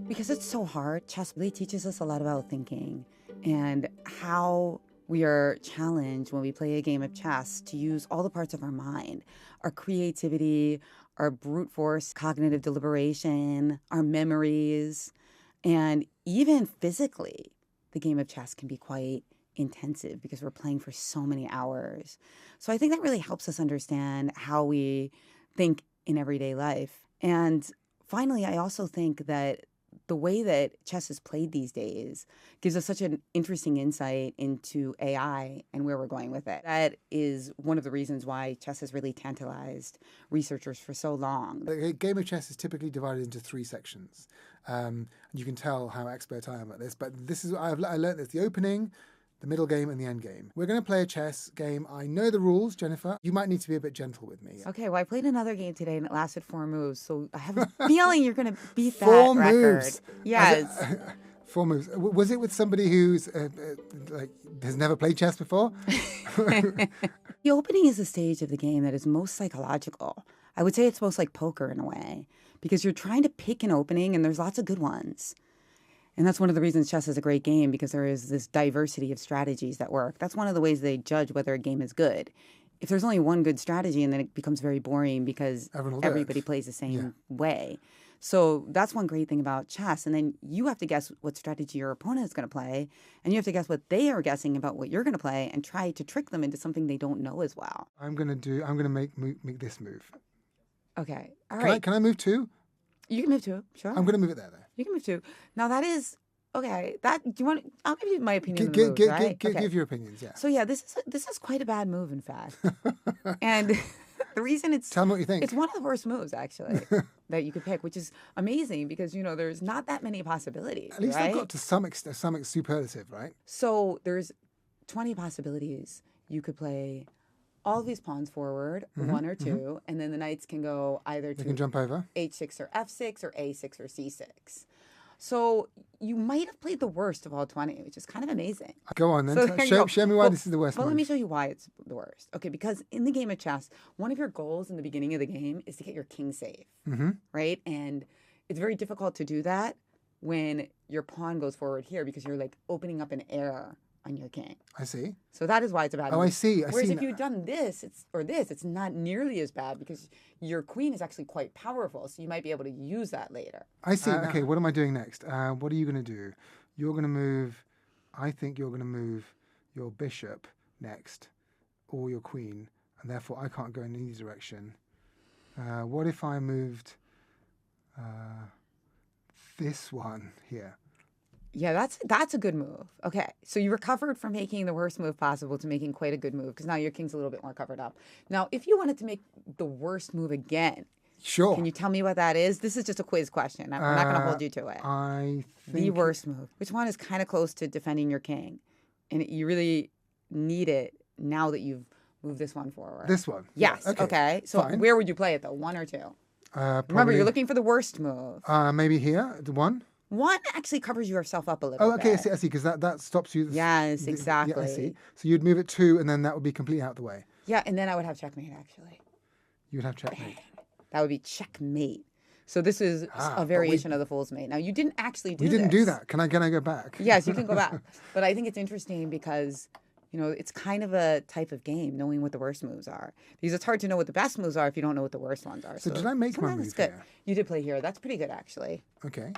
Because it's so hard, chess really teaches us a lot about thinking and how we are challenged when we play a game of chess to use all the parts of our mind, our creativity, our brute force cognitive deliberation, our memories, and even physically, the game of chess can be quite intensive because we're playing for so many hours. So I think that really helps us understand how we think in everyday life. And finally, I also think that the way that chess is played these days gives us such an interesting insight into AI and where we're going with it. That is one of the reasons why chess has really tantalized researchers for so long. A game of chess is typically divided into 3 sections. You can tell how expert I am at this, but this is I learned this: the opening, the middle game, and the end game. We're going to play a chess game. I know the rules, Jennifer. You might need to be a bit gentle with me. Okay, well, I played another game today and it lasted 4 moves, so I have a feeling you're going to beat that 4 record. moves. Yes. 4 moves. Was it with somebody who's has never played chess before? The opening is the stage of the game that is most psychological. I would say it's most like poker in a way, because you're trying to pick an opening and there's lots of good ones. And that's one of the reasons chess is a great game, because there is this diversity of strategies that work. That's one of the ways they judge whether a game is good. If there's only one good strategy, and then it becomes very boring because everybody plays the same way. So that's one great thing about chess. And then you have to guess what strategy your opponent is going to play, and you have to guess what they are guessing about what you're going to play, and try to trick them into something they don't know as well. I'm going to make this move. Okay. All right. Can I move 2? You can move 2. Sure. I'm going to move it there, though. You can move 2. Now that is okay. Do you want? I'll give you my opinion. Okay. Give your opinions. Yeah. So yeah, this is quite a bad move, in fact. And the reason tell me what you think. It's one of the worst moves actually that you could pick, which is amazing because there's not that many possibilities. At least right? I've got to some superlative, right? So there's 20 possibilities. You could play all of these pawns forward, 1 or 2, and then the knights can go either They can jump over h6 or f6 or a6 or c6. So you might have played the worst of all 20, which is kind of amazing. Go on then. Show me why this is the worst. Well, let me show you why it's the worst. Okay, because in the game of chess, one of your goals in the beginning of the game is to get your king safe, right? And it's very difficult to do that when your pawn goes forward here because you're like opening up an heir on your king. I see. So that is why it's a bad move. I see. Whereas if you'd done this, it's not nearly as bad because your queen is actually quite powerful. So you might be able to use that later. I see. Okay, what am I doing next? What are you going to do? You're going to move. I think you're going to move your bishop next, or your queen, and therefore I can't go in either direction. What if I moved this one here? Yeah, that's a good move. Okay, so you recovered from making the worst move possible to making quite a good move because now your king's a little bit more covered up. Now, if you wanted to make the worst move again, sure. Can you tell me what that is? This is just a quiz question. I'm not going to hold you to it. I think the worst move. Which one is kind of close to defending your king, and you really need it now that you've moved this one forward? This one. Yes. Yeah, okay. So fine. Where would you play it though? 1 or 2? Remember, you're looking for the worst move. Maybe here, the 1. 1 actually covers yourself up a little bit. Oh, okay, I see, because that stops you. Yes, exactly. Yeah, I see. So you'd move it 2, and then that would be completely out the way. Yeah, and then I would have checkmate, actually. You would have checkmate. That would be checkmate. So this is a variation of the fool's mate. Now, you didn't actually do this. We didn't this. do that. Can I go back? Yes, you can go back. But I think it's interesting because, it's kind of a type of game, knowing what the worst moves are. Because it's hard to know what the best moves are if you don't know what the worst ones are. So did I make my move good. here? You did play here. That's pretty good, actually. Okay.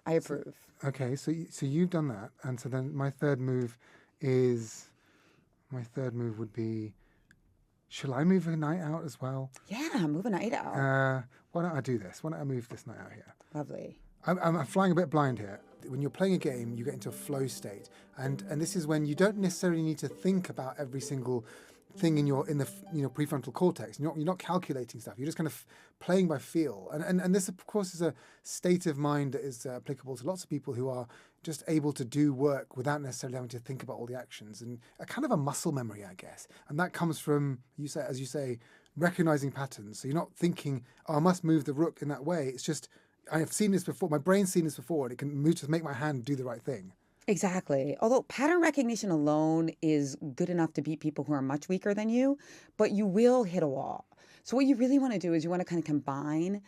I approve. Okay, so you've done that, and so then my third move would be, shall I move a knight out as well? Yeah, move a knight out. Why don't I do this? Why don't I move this knight out here? Lovely. I'm flying a bit blind here. When you're playing a game, you get into a flow state, and this is when you don't necessarily need to think about every single thing in the prefrontal cortex. You're not calculating stuff. You're just kind of playing by feel. And this, of course, is a state of mind that is applicable to lots of people who are just able to do work without necessarily having to think about all the actions, and a kind of a muscle memory, I guess. And that comes from, as you say, recognizing patterns. So you're not thinking, oh, I must move the rook in that way. It's just, I have seen this before. My brain's seen this before, and it can move to make my hand do the right thing. Exactly. Although pattern recognition alone is good enough to beat people who are much weaker than you, but you will hit a wall. So what you really want to do is you want to kind of combine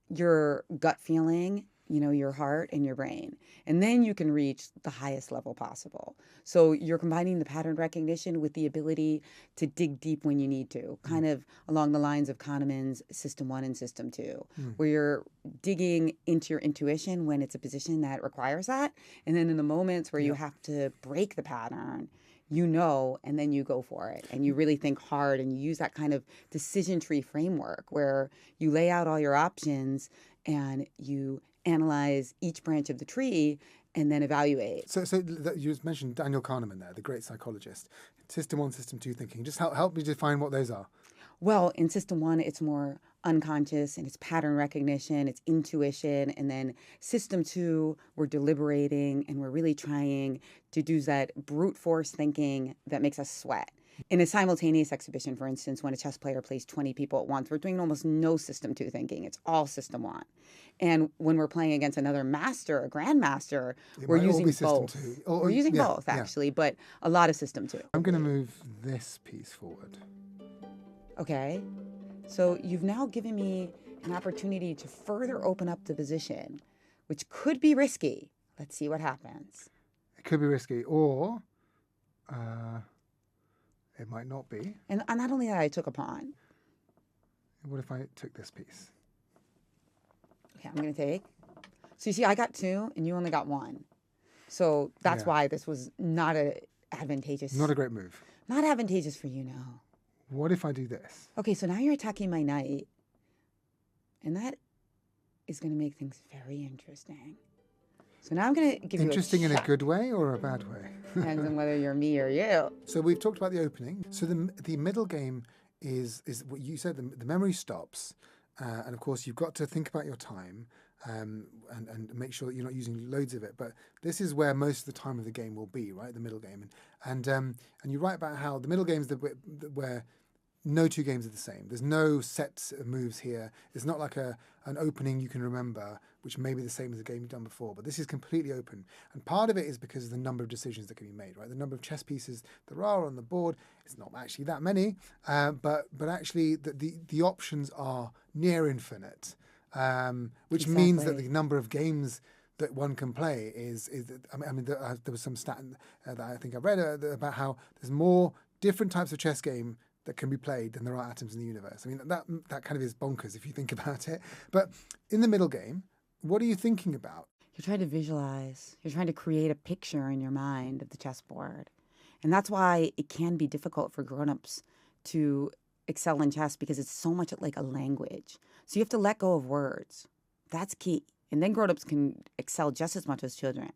your gut feeling, your heart and your brain. And then you can reach the highest level possible. So you're combining the pattern recognition with the ability to dig deep when you need to, kind of along the lines of Kahneman's System 1 and System 2, where you're digging into your intuition when it's a position that requires that. And then in the moments where you have to break the pattern, and then you go for it. And you really think hard and you use that kind of decision tree framework where you lay out all your options and you analyze each branch of the tree and then evaluate. So you just mentioned Daniel Kahneman there, the great psychologist. System 1, System 2 thinking. Just help me define what those are. Well, in System 1, it's more unconscious and it's pattern recognition, it's intuition. And then System 2, we're deliberating and we're really trying to do that brute force thinking that makes us sweat. In a simultaneous exhibition, for instance, when a chess player plays 20 people at once, we're doing almost no System 2 thinking. It's all System 1. And when we're playing against another master, a grandmaster, we're using both. We're using both, actually, but a lot of System 2. I'm going to move this piece forward. Okay. So you've now given me an opportunity to further open up the position, which could be risky. Let's see what happens. It could be risky, or it might not be. And not only that, I took a pawn. What if I took this piece? Okay, I'm going to take. So you see, I got 2 and you only got 1. So that's why this was not advantageous. Not a great move. Not advantageous for you now. What if I do this? Okay, so now you're attacking my knight. And that is going to make things very interesting. So now I'm going to give interesting you in a good way or a bad way? Depends on whether you're me or you. So we've talked about the opening. So the middle game is what you said, the memory stops. And of course, you've got to think about your time and make sure that you're not using loads of it. But this is where most of the time of the game will be, right? The middle game. And you write about how the middle game is where no two games are the same. There's no sets of moves here. It's not like an opening you can remember, which may be the same as a game you've done before. But this is completely open. And part of it is because of the number of decisions that can be made, right? The number of chess pieces there are on the board, it's not actually that many, but actually the options are near infinite, which means that the number of games that one can play is there was some stat that I think I read about how there's more different types of chess game that can be played than there are atoms in the universe. I mean, that kind of is bonkers if you think about it. But in the middle game, what are you thinking about? You're trying to visualize. You're trying to create a picture in your mind of the chessboard. And that's why it can be difficult for grown-ups to excel in chess, because it's so much like a language. So you have to let go of words. That's key. And then grown-ups can excel just as much as children.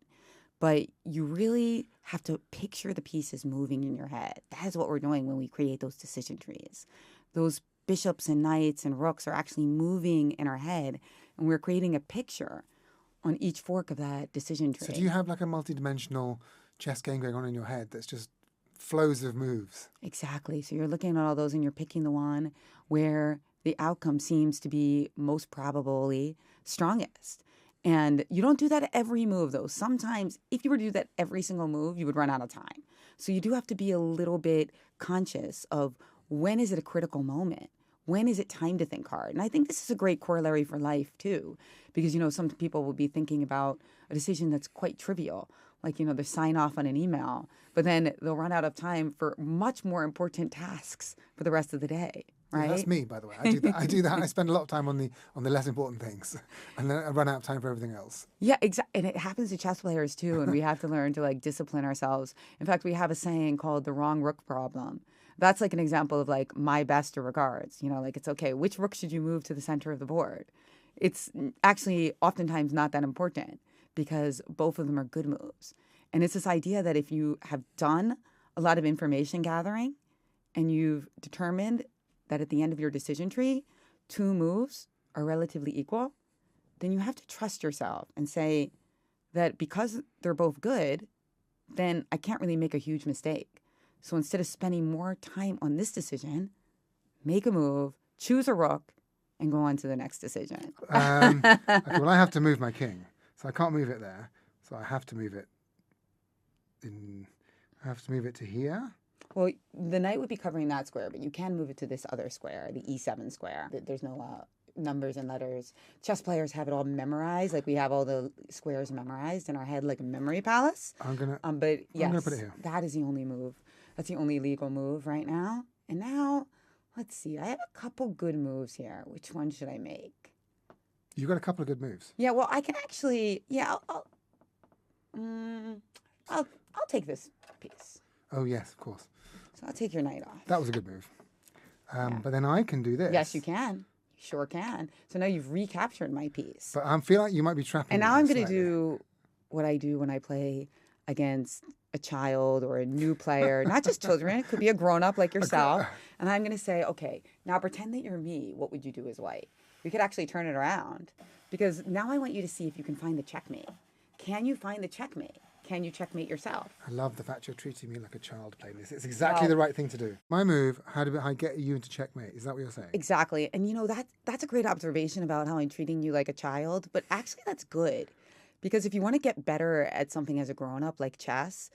But you really have to picture the pieces moving in your head. That is what we're doing when we create those decision trees. Those bishops and knights and rooks are actually moving in our head, and we're creating a picture on each fork of that decision tree. So do you have like a multi-dimensional chess game going on in your head that's just flows of moves? Exactly. So you're looking at all those and you're picking the one where the outcome seems to be most probably strongest. And you don't do that at every move, though. Sometimes, if you were to do that every single move, you would run out of time. So you do have to be a little bit conscious of when is it a critical moment? When is it time to think hard? And I think this is a great corollary for life, too. Because, some people will be thinking about a decision that's quite trivial, like, they sign off on an email. But then they'll run out of time for much more important tasks for the rest of the day. Right? Yeah, that's me, by the way. I do that. I spend a lot of time on the less important things, and then I run out of time for everything else. Yeah, exactly. And it happens to chess players too. And we have to learn to discipline ourselves. In fact, we have a saying called the wrong rook problem. That's like an example of my best regards. It's okay. Which rook should you move to the center of the board? It's actually oftentimes not that important because both of them are good moves. And it's this idea that if you have done a lot of information gathering and you've determined that at the end of your decision tree, 2 moves are relatively equal, then you have to trust yourself and say that because they're both good, then I can't really make a huge mistake. So instead of spending more time on this decision, make a move, choose a rook, and go on to the next decision. Okay, well, I have to move my king, so I can't move it there. So I have to move it to here. Well, the knight would be covering that square, but you can move it to this other square, the e7 square. There's no numbers and letters. Chess players have it all memorized. Like we have all the squares memorized in our head, like a memory palace. But I'm gonna yes, put it here. that is the only move. That's the only legal move right now. And now, let's see. I have a couple good moves here. Which one should I make? You got a couple of good moves. Yeah. Well, I can actually. Yeah. I'll take this piece. Oh yes, of course. So I'll take your knight off. That was a good move. But then I can do this. Yes, you can. You sure can. So now you've recaptured my piece. But I feel like you might be trapping And me now I'm going to slightly. do what I do when I play against a child or a new player, not just children. It could be a grown-up like yourself. And I'm going to say, okay, now pretend that you're me. What would you do as white? We could actually turn it around. Because now I want you to see if you can find the checkmate. Can you find the checkmate? Can you checkmate yourself? I love the fact you're treating me like a child playing this. It's exactly the right thing to do. My move, how do I get you into checkmate? Is that what you're saying? Exactly. And that's a great observation about how I'm treating you like a child. But actually, that's good. Because if you want to get better at something as a grown-up like chess,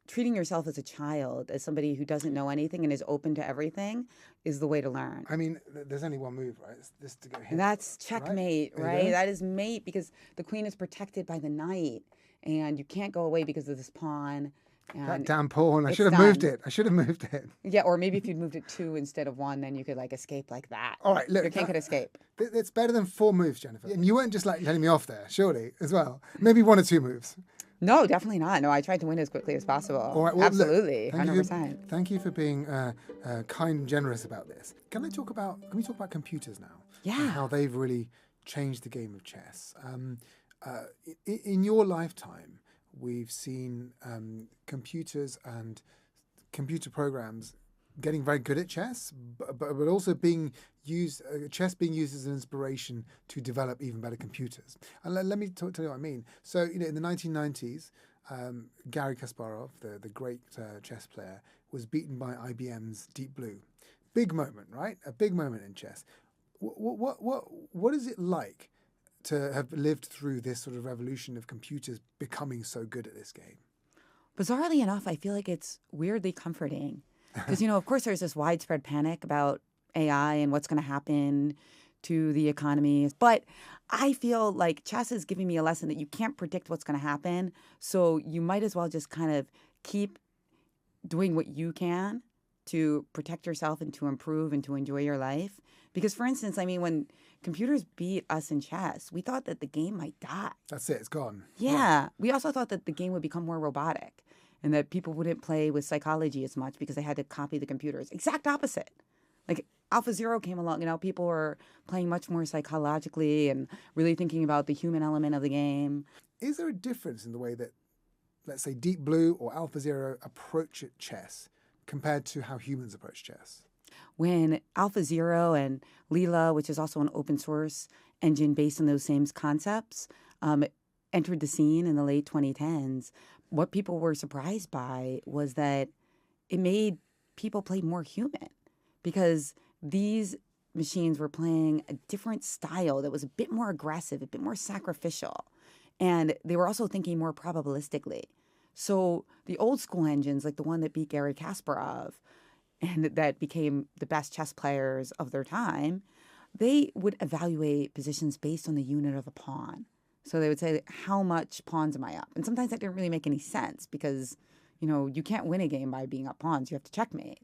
treating yourself as a child, as somebody who doesn't know anything and is open to everything, is the way to learn. I mean, there's only one move, right? It's this to go here. And that's checkmate, right? That is mate because the queen is protected by the knight. And you can't go away because of this pawn. And That damn pawn. I it's should have moved it. I should have moved it. Yeah, or maybe if you'd moved it 2 instead of 1, then you could like escape like that. All right, look. Your king could escape. It's better than 4 moves, Jennifer. And you weren't just like letting me off there, surely, as well. Maybe 1 or 2 moves. No, definitely not. No, I tried to win as quickly as possible. All right, well, absolutely, look, 100%. Thank you for being kind and generous about this. Can we talk about computers now? Yeah. And how they've really changed the game of chess. In your lifetime, we've seen computers and computer programs getting very good at chess, but also being used, chess being used as an inspiration to develop even better computers. And let me tell you what I mean. So, in the 1990s, Garry Kasparov, the great chess player, was beaten by IBM's Deep Blue. Big moment, right? A big moment in chess. What is it like to have lived through this sort of revolution of computers becoming so good at this game? Bizarrely enough, I feel like it's weirdly comforting. Because, of course, there's this widespread panic about AI and what's going to happen to the economy. But I feel like chess is giving me a lesson that you can't predict what's going to happen. So you might as well just kind of keep doing what you can to protect yourself and to improve and to enjoy your life. Because, for instance, when computers beat us in chess, we thought that the game might die. That's it. It's gone. Yeah. We also thought that the game would become more robotic and that people wouldn't play with psychology as much because they had to copy the computers. Exact opposite. Like AlphaZero came along, people were playing much more psychologically and really thinking about the human element of the game. Is there a difference in the way that, let's say, Deep Blue or AlphaZero approach chess compared to how humans approach chess? When AlphaZero and Leela, which is also an open source engine based on those same concepts, entered the scene in the late 2010s, what people were surprised by was that it made people play more human because these machines were playing a different style that was a bit more aggressive, a bit more sacrificial. And they were also thinking more probabilistically. So the old school engines, like the one that beat Garry Kasparov and that became the best chess players of their time, they would evaluate positions based on the unit of a pawn. So they would say, how much pawns am I up? And sometimes that didn't really make any sense because, you can't win a game by being up pawns. You have to checkmate.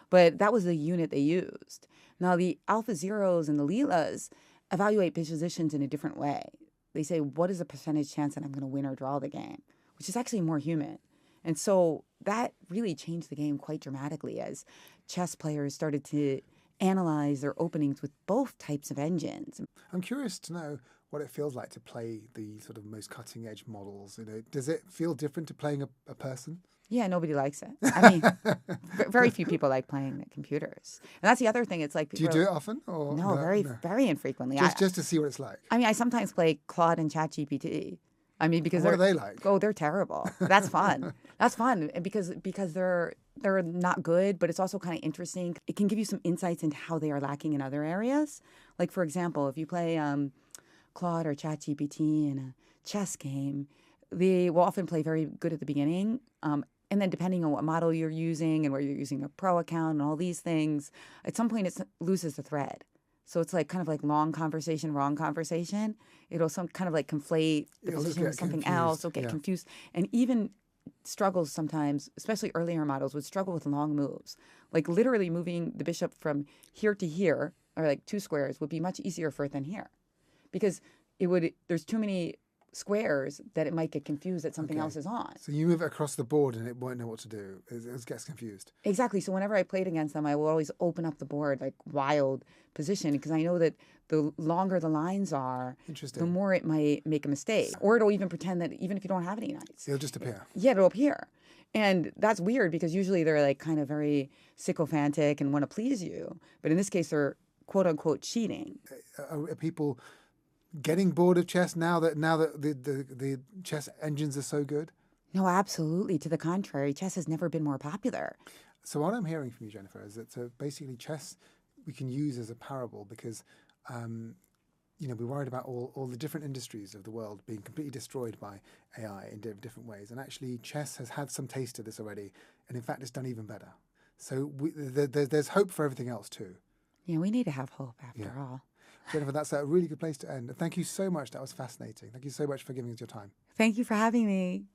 But that was the unit they used. Now, the AlphaZeros and the Leelas evaluate positions in a different way. They say, what is the percentage chance that I'm going to win or draw the game? Which is actually more human. And so that really changed the game quite dramatically as chess players started to analyze their openings with both types of engines. I'm curious to know what it feels like to play the sort of most cutting edge models. Does it feel different to playing a person? Yeah, nobody likes it. Very few people like playing the computers. And that's the other thing. It's like do you do it often? Or no, very infrequently. Just to see what it's like. I sometimes play Claude and ChatGPT. Because what are they like? Oh, they're terrible. That's fun. That's fun because they're not good, but it's also kind of interesting. It can give you some insights into how they are lacking in other areas. Like, for example, if you play Claude or ChatGPT in a chess game, they will often play very good at the beginning. And then depending on what model you're using and where you're using a pro account and all these things, at some point it loses the thread. So it's like kind of like long conversation, wrong conversation. It'll some kind of like conflate the It'll just position get with something confused. else. It'll get confused. And even struggles sometimes, especially earlier models, would struggle with long moves. Like literally moving the bishop from here to here, or like 2 squares, would be much easier for it than here. Because there's too many squares that it might get confused that something Okay. else is on. So you move it across the board and it won't know what to do. It gets confused. Exactly. So whenever I played against them, I will always open up the board like wild position because I know that the longer the lines are, the Interesting. more it might make a mistake. Or it'll even pretend that even if you don't have any knights, It'll just appear. yeah, it'll appear. And that's weird because usually they're like kind of very sycophantic and want to please you. But in this case, they're quote unquote cheating. Are people getting bored of chess now that the chess engines are so good? No, absolutely. To the contrary, chess has never been more popular. So what I'm hearing from you, Jennifer, is that basically chess we can use as a parable because we're worried about all the different industries of the world being completely destroyed by AI in different ways. And actually chess has had some taste of this already. And in fact, it's done even better. So there's hope for everything else too. Yeah, we need to have hope after all. Jennifer, that's a really good place to end. Thank you so much. That was fascinating. Thank you so much for giving us your time. Thank you for having me.